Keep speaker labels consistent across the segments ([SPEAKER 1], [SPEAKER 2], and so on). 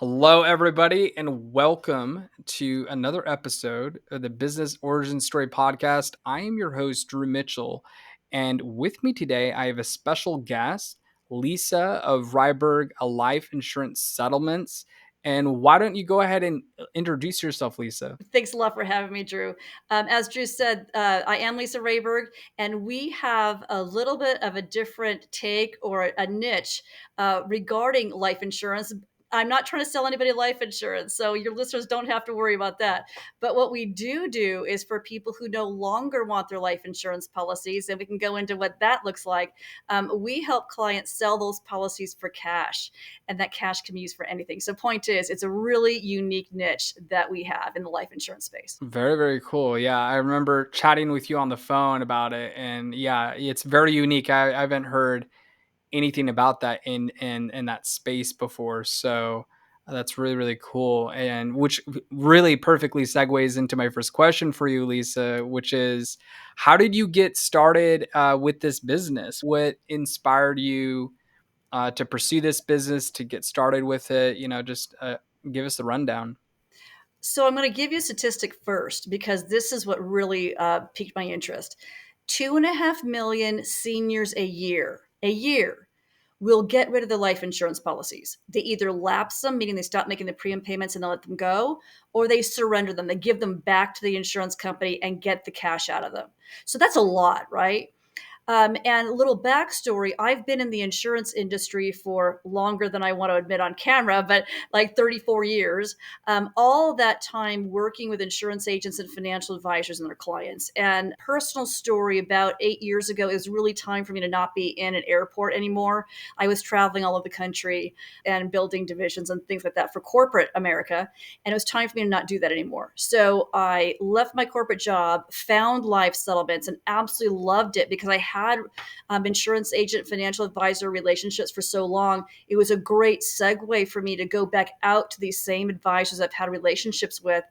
[SPEAKER 1] Hello, everybody, and welcome to another episode of the Business Origin Story podcast. I am your host, Drew Mitchell, and with me today, I have a special guest, Lisa of Rehburg, a life insurance settlements. And why don't you go ahead and introduce yourself, Lisa?
[SPEAKER 2] Thanks a lot for having me, Drew. As Drew said, I am Lisa Rehberg, and we have a little bit of a different take or a niche regarding life insurance. I'm not trying to sell anybody life insurance, so your listeners don't have to worry about that. But what we do is for people who no longer want their life insurance policies, and we can go into what that looks like. We help clients sell those policies for cash, and that cash can be used for anything. So point is, it's a really unique niche that we have in the life insurance space.
[SPEAKER 1] Very, very cool. Yeah, I remember chatting with you on the phone about it, and yeah, it's very unique. I haven't heard anything about that in that space before. So that's really really cool, and which really perfectly segues into my first question for you, Lisa, which is, how did you get started with this business? What inspired you to pursue this business, to get started with it? Just give us the rundown.
[SPEAKER 2] So I'm going to give you a statistic first because this is what really piqued my interest. 2.5 million seniors a year will get rid of the life insurance policies. They either lapse them, meaning they stop making the premium payments and they let them go, or they surrender them. They give them back to the insurance company and get the cash out of them. So that's a lot, right? And a little backstory, I've been in the insurance industry for longer than I want to admit on camera, but like 34 years. All that time working with insurance agents and financial advisors and their clients. And personal story, about 8 years ago, it was really time for me to not be in an airport anymore. I was traveling all over the country and building divisions and things like that for corporate America. And it was time for me to not do that anymore. So I left my corporate job, found life settlements, and absolutely loved it because I had insurance agent, financial advisor relationships for so long. It was a great segue for me to go back out to these same advisors I've had relationships with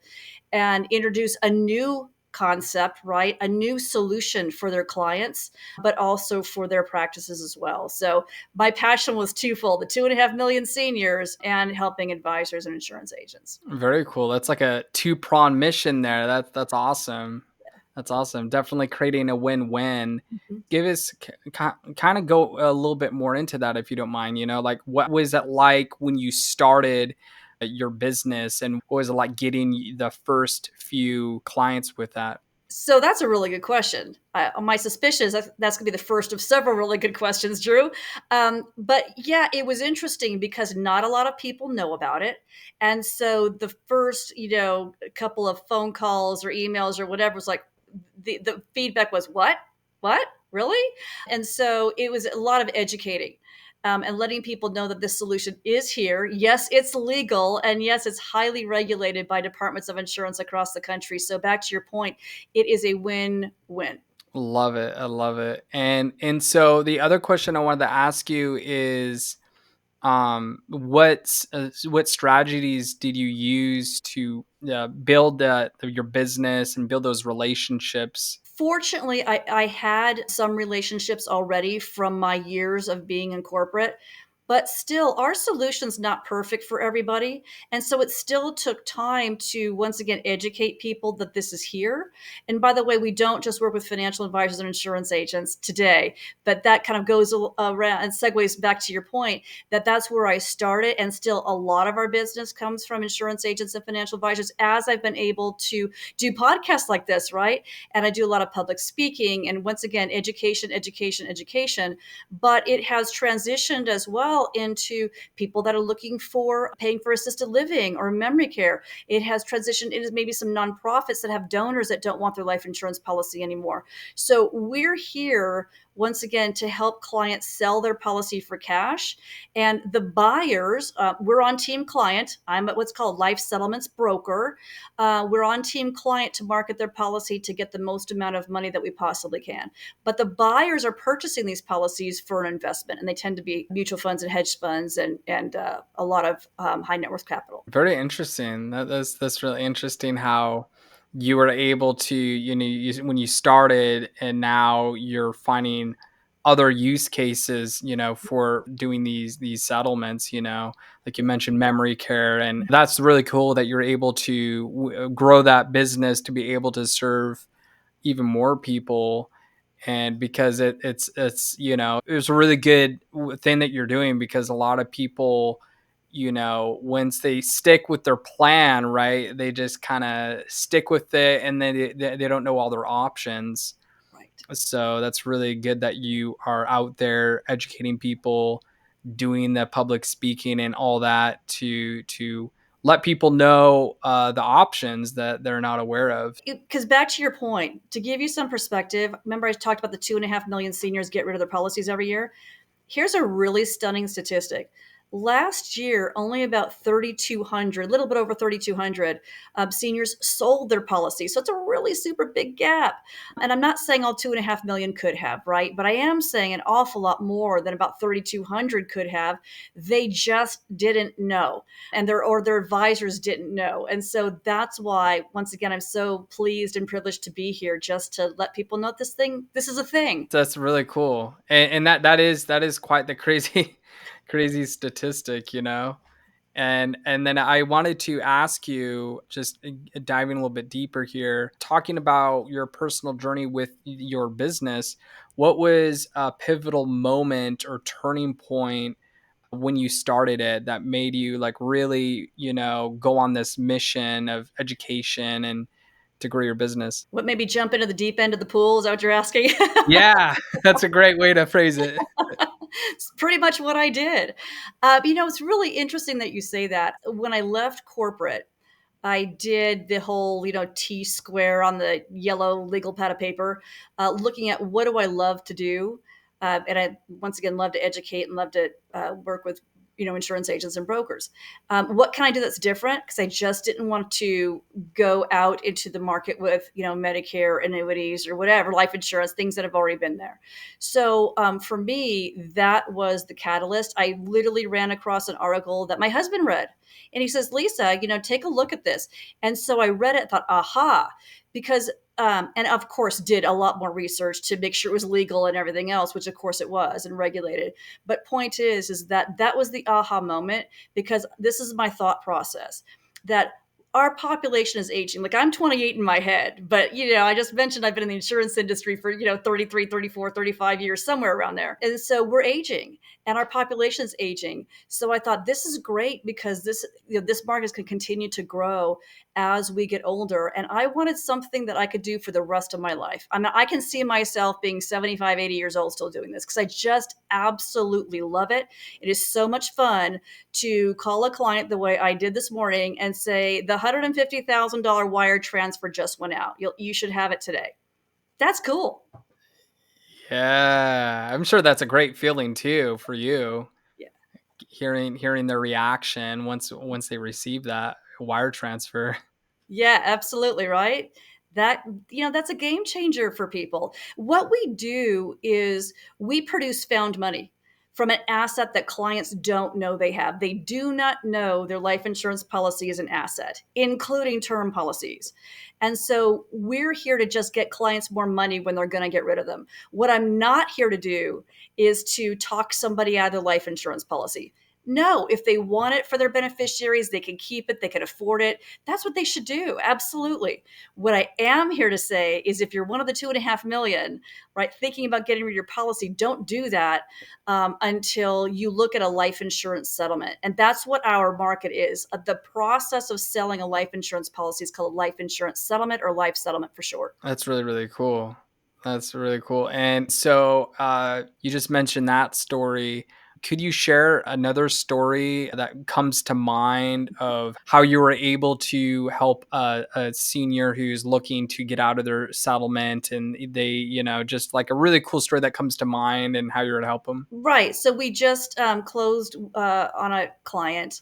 [SPEAKER 2] and introduce a new concept, right? A new solution for their clients, but also for their practices as well. So my passion was twofold: the 2.5 million seniors and helping advisors and insurance agents.
[SPEAKER 1] Very cool. That's like a two-prong mission there. That's awesome. That's awesome. Definitely creating a win-win.
[SPEAKER 2] Mhm.
[SPEAKER 1] Give us kind of go a little bit more into that if you don't mind. Like what was it like when you started your business, and what was it like getting the first few clients with that?
[SPEAKER 2] So that's a really good question. My suspicion is that's going to be the first of several really good questions, Drew. But yeah, it was interesting because not a lot of people know about it. And so the first, couple of phone calls or emails or whatever was like, the feedback was, what? What? Really? And so it was a lot of educating. And letting people know that this solution is here. Yes, it's legal, and yes, it's highly regulated by departments of insurance across the country. So, back to your point, it is a win-win.
[SPEAKER 1] Love it. I love it. And so the other question I wanted to ask you is, what strategies did you use to build your business and build those relationships?
[SPEAKER 2] Fortunately, I had some relationships already from my years of being in corporate, but still, our solution's not perfect for everybody. And so it still took time to once again educate people that this is here. And by the way, we don't just work with financial advisors and insurance agents today, but that kind of goes around and segues back to your point that that's where I started. And still, a lot of our business comes from insurance agents and financial advisors as I've been able to do podcasts like this, right? And I do a lot of public speaking and once again, education, education, education. But it has transitioned as well into people that are looking for paying for assisted living or memory care. It has transitioned into maybe some nonprofits that have donors that don't want their life insurance policy anymore. So we're here once again to help clients sell their policy for cash. And the buyers, we're on team client. I'm at what's called life settlements broker. We're on team client to market their policy to get the most amount of money that we possibly can. But the buyers are purchasing these policies for an investment, and they tend to be mutual funds and hedge funds and a lot of high net worth capital.
[SPEAKER 1] Very interesting. That's really interesting how you were able to, when you started and now you're finding other use cases, for doing these settlements, like you mentioned memory care. And that's really cool that you're able to grow that business to be able to serve even more people. And because it's a really good thing that you're doing, because a lot of people, once they stick with their plan, right, they just kind of stick with it, and then they don't know all their options.
[SPEAKER 2] Right.
[SPEAKER 1] So that's really good that you are out there educating people, doing the public speaking and all that to let people know the options that they're not aware of.
[SPEAKER 2] Because back to your point, to give you some perspective, remember I talked about the 2.5 million seniors get rid of their policies every year? Here's a really stunning statistic. Last year, only about 3,200, a little bit over 3,200 seniors sold their policy. So it's a really super big gap. And I'm not saying all 2.5 million could have, right? But I am saying an awful lot more than about 3,200 could have. They just didn't know, and their advisors didn't know. And so that's why, once again, I'm so pleased and privileged to be here, just to let people know this is a thing.
[SPEAKER 1] That's really cool, and that is quite the crazy crazy statistic, and then I wanted to ask you, just diving a little bit deeper here, talking about your personal journey with your business. What was a pivotal moment or turning point when you started it that made you like really, go on this mission of education and to grow your business?
[SPEAKER 2] What, maybe jump into the deep end of the pool? Is that what you're asking?
[SPEAKER 1] Yeah, that's a great way to phrase it.
[SPEAKER 2] It's pretty much what I did. It's really interesting that you say that. When I left corporate, I did the whole, T square on the yellow legal pad of paper, looking at what do I love to do. And I, once again, love to educate and love to work with, insurance agents and brokers. What can I do that's different? Because I just didn't want to go out into the market with, Medicare, annuities, or whatever, life insurance, things that have already been there. So for me, that was the catalyst. I literally ran across an article that my husband read, and he says, Lisa, take a look at this. And so I read it, thought, aha, because, and of course, did a lot more research to make sure it was legal and everything else, which of course it was, and regulated. But point is that was the aha moment, because this is my thought process, that our population is aging. Like, I'm 28 in my head, but I just mentioned I've been in the insurance industry for 33, 34, 35 years, somewhere around there. And so we're aging, and our population is aging. So I thought, this is great, because this market can continue to grow as we get older. And I wanted something that I could do for the rest of my life. I mean, I can see myself being 75, 80 years old still doing this, because I just absolutely love it. It is so much fun to call a client the way I did this morning and say, the $150,000 wire transfer just went out. You should have it today. That's cool.
[SPEAKER 1] Yeah, I'm sure that's a great feeling too for you,
[SPEAKER 2] Yeah.
[SPEAKER 1] hearing their reaction once they receive that wire transfer.
[SPEAKER 2] Yeah, absolutely, right? That, that's a game changer for people. What we do is we produce found money from an asset that clients don't know they have. They do not know their life insurance policy is an asset, including term policies. And so we're here to just get clients more money when they're going to get rid of them. What I'm not here to do is to talk somebody out of their life insurance policy. No, if they want it for their beneficiaries, they can keep it, they can afford it. That's what they should do. Absolutely. What I am here to say is, if you're one of the 2.5 million, right, thinking about getting rid of your policy, don't do that until you look at a life insurance settlement. And that's what our market is. The process of selling a life insurance policy is called a life insurance settlement, or life settlement for short.
[SPEAKER 1] That's really, really cool. That's really cool. And so you just mentioned that story. Could you share another story that comes to mind of how you were able to help a senior who's looking to get out of their settlement, and they, just like a really cool story that comes to mind, and how you were to help them?
[SPEAKER 2] Right. So we just closed on a client's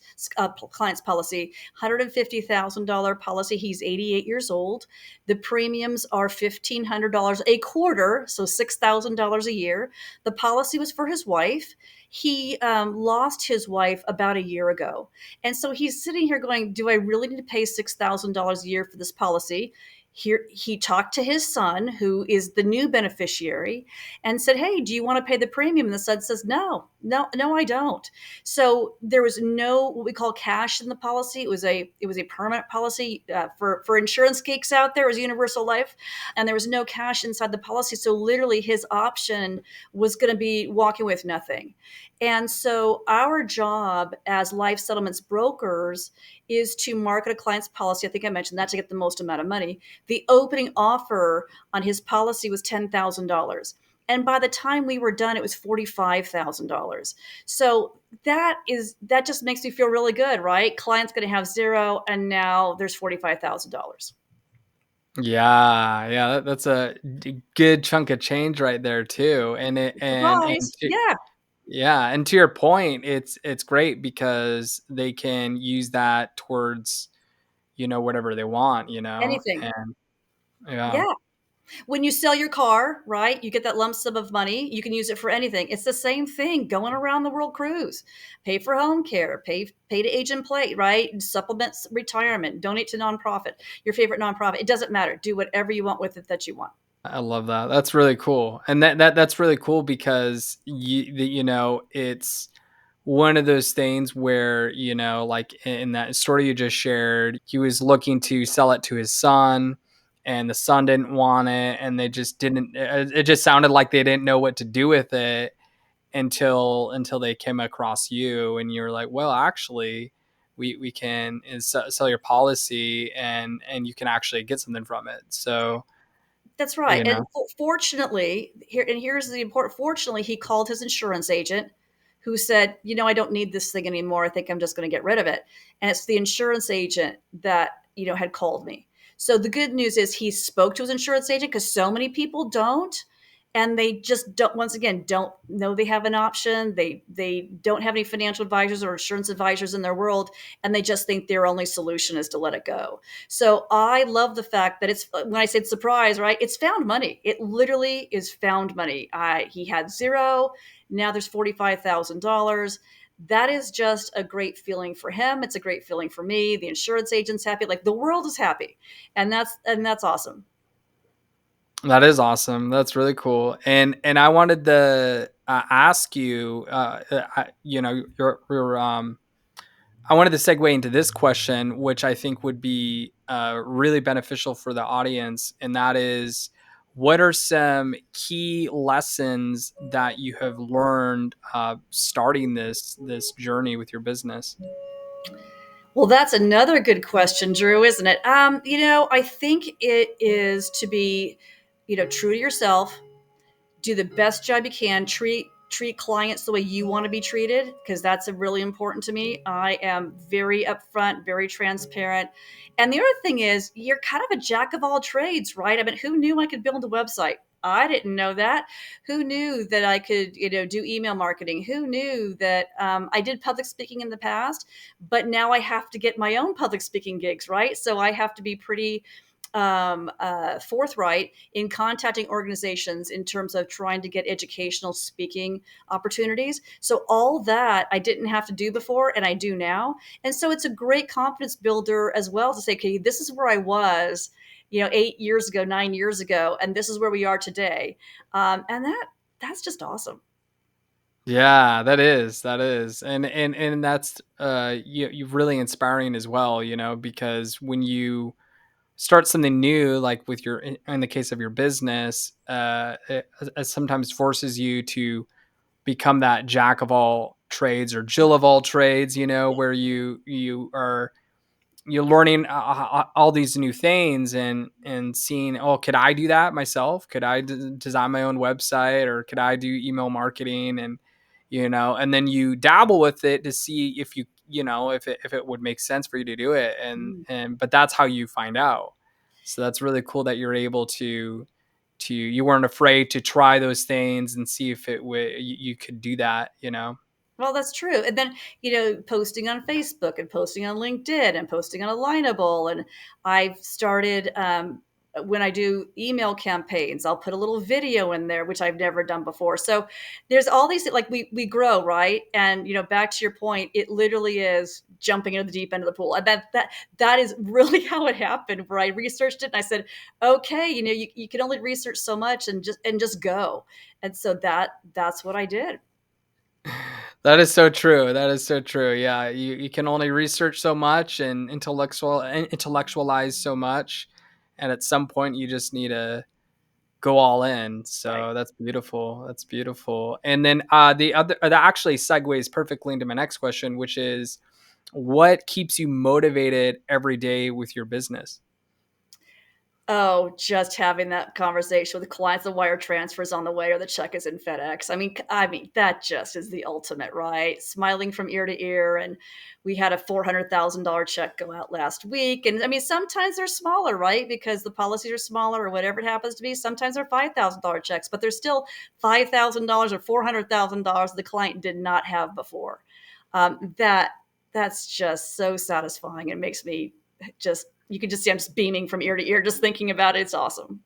[SPEAKER 2] policy, $150,000 policy. He's 88 years old. The premiums are $1,500 a quarter, so $6,000 a year. The policy was for his wife. He lost his wife about a year ago, and so he's sitting here going, "Do I really need to pay $6,000 a year for this policy?" Here, he talked to his son, who is the new beneficiary, and said, "Hey, do you want to pay the premium?" And the son says, "No, no, no, I don't." So there was no what we call cash in the policy. It was a permanent policy for insurance geeks out there. It was universal life, and there was no cash inside the policy. So literally, his option was going to be walking with nothing. And so our job as life settlements brokers is to market a client's policy. I think I mentioned that, to get the most amount of money. The opening offer on his policy was $10,000. And by the time we were done, it was $45,000. So that just makes me feel really good, right? Client's going to have zero, and now there's $45,000.
[SPEAKER 1] Yeah, yeah, that's a good chunk of change right there too. And it and
[SPEAKER 2] Surprise!
[SPEAKER 1] to,
[SPEAKER 2] Yeah,
[SPEAKER 1] yeah, and to your point, it's great because they can use that towards, whatever they want,
[SPEAKER 2] anything.
[SPEAKER 1] and yeah.
[SPEAKER 2] Yeah. When you sell your car, right, you get that lump sum of money. You can use it for anything. It's the same thing going around the world cruise. Pay for home care, pay to age and play, right? Supplements retirement, donate to nonprofit, your favorite nonprofit. It doesn't matter. Do whatever you want with it that you want.
[SPEAKER 1] I love that. That's really cool. And that's really cool because it's one of those things where, like in that story you just shared, he was looking to sell it to his son and the son didn't want it and they just didn't it just sounded like they didn't know what to do with it until they came across you and you're like, well, actually we can sell your policy and you can actually get something from it. So,
[SPEAKER 2] That's right.
[SPEAKER 1] you
[SPEAKER 2] And
[SPEAKER 1] know,
[SPEAKER 2] fortunately, here's the important. Fortunately, he called his insurance agent, who said, "I don't need this thing anymore. I think I'm just going to get rid of it." And it's the insurance agent that had called me. So the good news is he spoke to his insurance agent, because so many people don't, and they just don't. Once again, don't know they have an option. They don't have any financial advisors or insurance advisors in their world, and they just think their only solution is to let it go. So I love the fact that it's, when I said surprise, right? It's found money. It literally is found money. He had zero. Now there's $45,000. That is just a great feeling for him. It's a great feeling for me. The insurance agent's happy. Like, the world is happy, and that's awesome.
[SPEAKER 1] that is awesome. That's really cool. And I wanted to ask you, I wanted to segue into this question, which I think would be really beneficial for the audience, and that is, what are some key lessons that you have learned starting this journey with your business?
[SPEAKER 2] Well, that's another good question, Drew, isn't it? I think it is to be, true to yourself, do the best job you can, treat clients the way you want to be treated, because that's really important to me. I am very upfront, very transparent. And the other thing is, you're kind of a jack of all trades, right? I mean, who knew I could build a website? I didn't know that. Who knew that I could, do email marketing? Who knew that I did public speaking in the past, but now I have to get my own public speaking gigs, right? So I have to be pretty forthright in contacting organizations in terms of trying to get educational speaking opportunities. So all that I didn't have to do before, and I do now. And so it's a great confidence builder as well to say, okay, this is where I was, 8 years ago, 9 years ago, and this is where we are today. And that's just awesome.
[SPEAKER 1] Yeah, that is, and that's you really inspiring as well. Because when you start something new, like with in the case of your business, it sometimes forces you to become that jack of all trades or Jill of all trades, where you're learning all these new things and seeing, oh, could I do that myself? Could I design my own website, or could I do email marketing? And then you dabble with it to see if if it would make sense for you to do it. And but that's how you find out. So that's really cool that you're able to you weren't afraid to try those things and see if it would you could do that.
[SPEAKER 2] Well, that's true. And then, posting on Facebook and posting on LinkedIn and posting on Alignable. And I've started when I do email campaigns, I'll put a little video in there, which I've never done before. So there's all these, like, we grow, right? And back to your point, it literally is jumping into the deep end of the pool. And that is really how it happened. Where I researched it and I said, okay, you can only research so much and just go. And so that's what I did.
[SPEAKER 1] That is so true. That is so true. Yeah, you can only research so much and intellectualize so much, and at some point you just need to go all in.
[SPEAKER 2] Right.
[SPEAKER 1] So that's beautiful. That's beautiful. And then the other that actually segues perfectly into my next question, which is, what keeps you motivated every day with your business?
[SPEAKER 2] Oh, just having that conversation with clients, the wire transfers on the way or the check is in FedEx. I mean that just is the ultimate, right? Smiling from ear to ear. And we had a $400,000 check go out last week. And I mean, sometimes they're smaller, right? Because the policies are smaller or whatever it happens to be. Sometimes they're $5,000 checks, but they're still $5,000 or $400,000 the client did not have before. That's just so satisfying. It makes me just you can just see I'm just beaming from ear to ear just thinking about it. It's awesome.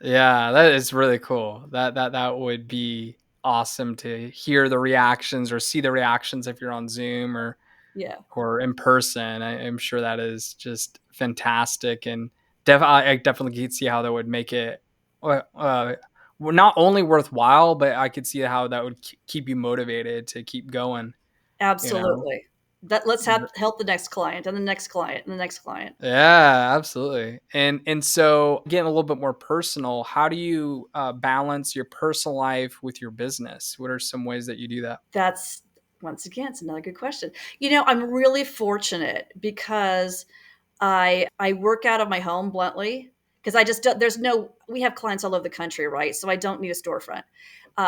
[SPEAKER 1] Yeah, that is really cool. That would be awesome to hear the reactions or see the reactions if you're on Zoom
[SPEAKER 2] Yeah,
[SPEAKER 1] or in person. I'm sure that is just fantastic, and I definitely could see how that would make it well, not only worthwhile, but I could see how that would keep you motivated to keep going. You know,
[SPEAKER 2] absolutely. Let's help the next client and the next client and the next client.
[SPEAKER 1] yeah, absolutely. And so getting a little bit more personal, how do you balance your personal life with your business? What are some ways that you do that?
[SPEAKER 2] That's once again, it's another good question. I'm really fortunate because I work out of my home bluntly because I just don't, there's no we have clients all over the country, right? So I don't need a storefront.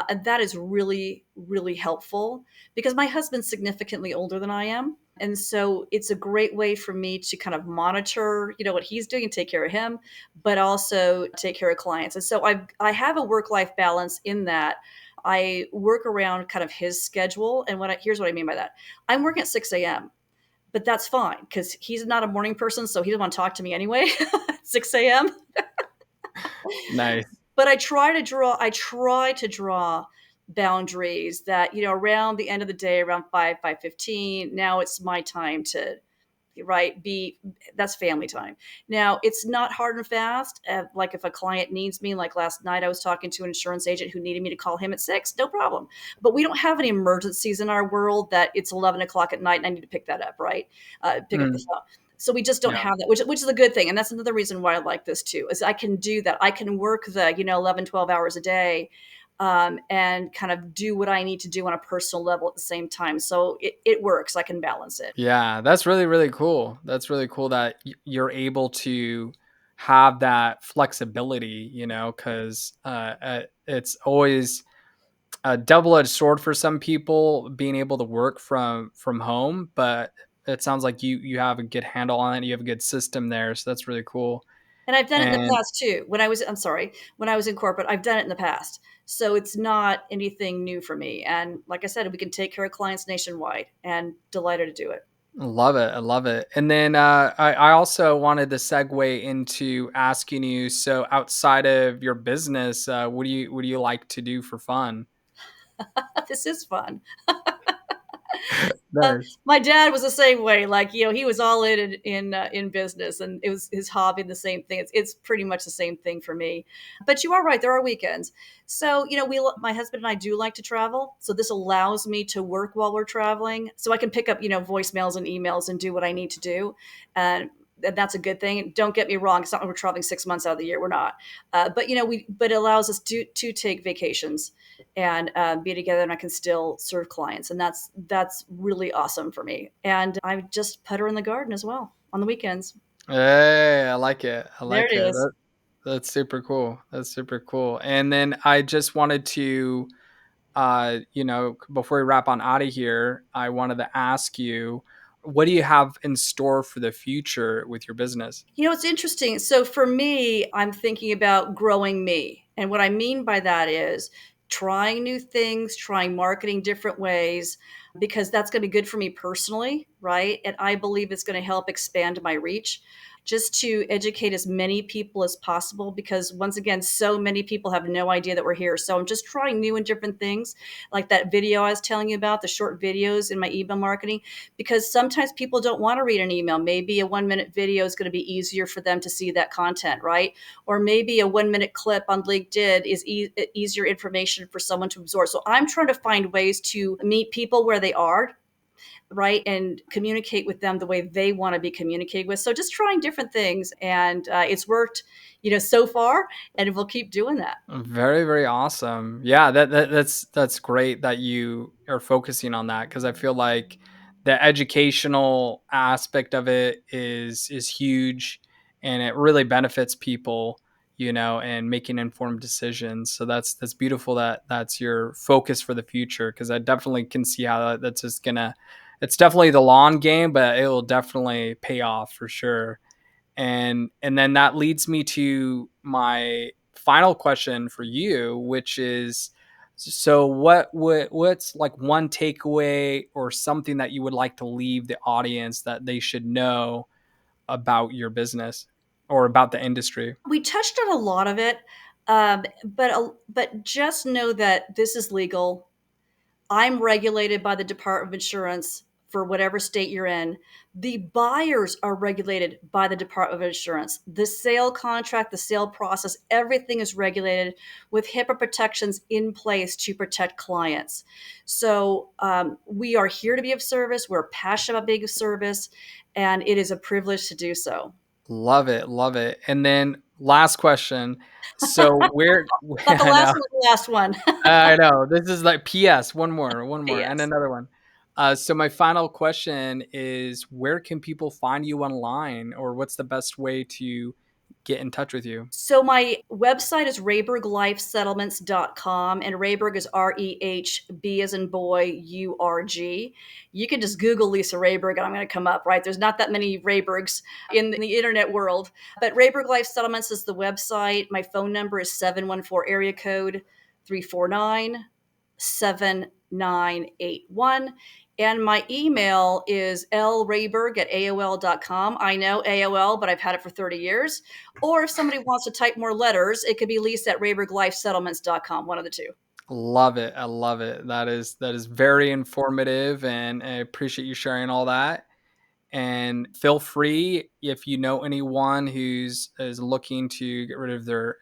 [SPEAKER 2] And that is really, really helpful because my husband's significantly older than I am. And so it's a great way for me to kind of monitor, what he's doing and take care of him, but also take care of clients. And so I have a work-life balance in that I work around kind of his schedule. And here's what I mean by that. I'm working at 6 a.m., but that's fine because he's not a morning person, so he doesn't want to talk to me anyway at 6 a.m.
[SPEAKER 1] Nice.
[SPEAKER 2] But I try to draw boundaries that, around the end of the day, around 5:15, now it's my time to, right, be that's family time. Now it's not hard and fast. Like if a client needs me, like last night I was talking to an insurance agent who needed me to call him at 6, no problem. But we don't have any emergencies in our world that it's 11 o'clock at night and I need to pick that up, right? Pick up the
[SPEAKER 1] Mm,
[SPEAKER 2] phone. So we just don't
[SPEAKER 1] yeah.
[SPEAKER 2] have that, which is a good thing. And that's another reason why I like this too, is I can do that. I can work the, 11, 12 hours a day, and kind of do what I need to do on a personal level at the same time. So it works. I can balance it.
[SPEAKER 1] Yeah, that's really, really cool. That's really cool that you're able to have that flexibility, because it's always a double-edged sword for some people being able to work from home, but it sounds like you have a good handle on it. You have a good system there, so that's really cool.
[SPEAKER 2] And I've done it in the
[SPEAKER 1] And
[SPEAKER 2] past too. I'm sorry, when I was in corporate, I've done it in the past. So it's not anything new for me. And like I said, we can take care of clients nationwide and delighted to do it.
[SPEAKER 1] love it. I love it. And then I also wanted to segue into asking you. So outside of your business, what do you like to do for fun?
[SPEAKER 2] This is fun.
[SPEAKER 1] Nice.
[SPEAKER 2] My dad was the same way. Like, he was all in business, and it was his hobby. The same thing. It's pretty much the same thing for me. But you are right. There are weekends. So my husband and I do like to travel. So this allows me to work while we're traveling. So I can pick up voicemails and emails and do what I need to do, and that's a good thing. Don't get me wrong. It's not like we're traveling 6 months out of the year. We're not. But it allows us to take vacations and be together, and I can still serve clients, and that's really awesome for me. And I just put her in the garden as well on the weekends.
[SPEAKER 1] Hey, I like it. I
[SPEAKER 2] There
[SPEAKER 1] like
[SPEAKER 2] it
[SPEAKER 1] it.
[SPEAKER 2] is.
[SPEAKER 1] That's super cool. That's super cool. And then I just wanted to, before we wrap on out of here, I wanted to ask you, what do you have in store for the future with your business?
[SPEAKER 2] It's interesting. So for me, I'm thinking about growing me. And what I mean by that is trying new things, trying marketing different ways. because that's going to be good for me personally, right? And I believe it's going to help expand my reach just to educate as many people as possible, because once again, so many people have no idea that we're here. So I'm just trying new and different things, like that video I was telling you about, the short videos in my email marketing, because sometimes people don't want to read an email. Maybe a 1 minute video is going to be easier for them to see that content, right? Or maybe a 1 minute clip on LinkedIn is easier information for someone to absorb. So I'm trying to find ways to meet people where they are, right, and communicate with them the way they want to be communicated with. So just trying different things, and it's worked, so far, and we'll keep doing that.
[SPEAKER 1] Very, very awesome. Yeah, that's great that you are focusing on that, because I feel like the educational aspect of it is huge, and it really benefits people, and making informed decisions. So that's beautiful that that's your focus for the future, because I definitely can see how that's just gonna. It's definitely the long game, but it will definitely pay off for sure. And then that leads me to my final question for you, which is, so what's like one takeaway or something that you would like to leave the audience that they should know about your business or about the industry?
[SPEAKER 2] We touched on a lot of it, but just know that this is legal. I'm regulated by the Department of Insurance for whatever state you're in. The buyers are regulated by the Department of Insurance. The sale contract, the sale process, everything is regulated with HIPAA protections in place to protect clients. So we are here to be of service. We're passionate about being of service, and it is a privilege to do so.
[SPEAKER 1] Love it, love it. And then last question. So where
[SPEAKER 2] But the
[SPEAKER 1] I
[SPEAKER 2] last
[SPEAKER 1] know.
[SPEAKER 2] one was the last one.
[SPEAKER 1] I know. This is like PS, one more, and
[SPEAKER 2] Yes.
[SPEAKER 1] another one. So my final question is, where can people find you online, or what's the best way to get in touch with you?
[SPEAKER 2] So my website is rehberglifesettlements.com, and Rehberg is Rehb as in boy, Urg. You can just Google Lisa Rehberg and I'm going to come up, right? There's not that many Rehbergs in the internet world, but Rehberg Life Settlements is the website. My phone number is 714 area code 349 7981. And my email is lrayberg@aol.com. I know AOL, but I've had it for 30 years. Or if somebody wants to type more letters, it could be Lisa at rayberglifesettlements.com, one of the two.
[SPEAKER 1] Love it. I love it. That is very informative, and I appreciate you sharing all that. And feel free, if you know anyone who's is looking to get rid of their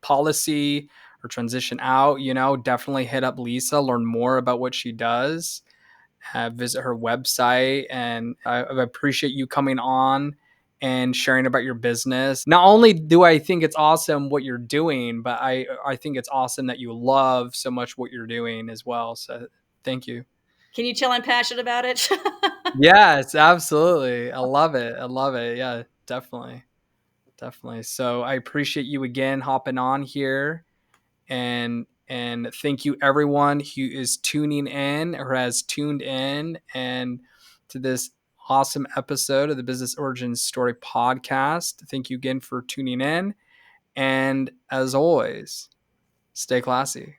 [SPEAKER 1] policy or transition out, definitely hit up Lisa, learn more about what she does, visit her website. And I appreciate you coming on and sharing about your business. Not only do I think it's awesome what you're doing, but I think it's awesome that you love so much what you're doing as well. So thank you.
[SPEAKER 2] Can you tell I'm passionate about it?
[SPEAKER 1] Yes, absolutely. I love it. I love it. Yeah, definitely. Definitely. So I appreciate you again hopping on here, and thank you everyone who is tuning in or has tuned in and to this awesome episode of the Business Origins Story podcast. Thank you again for tuning in, and as always, stay classy.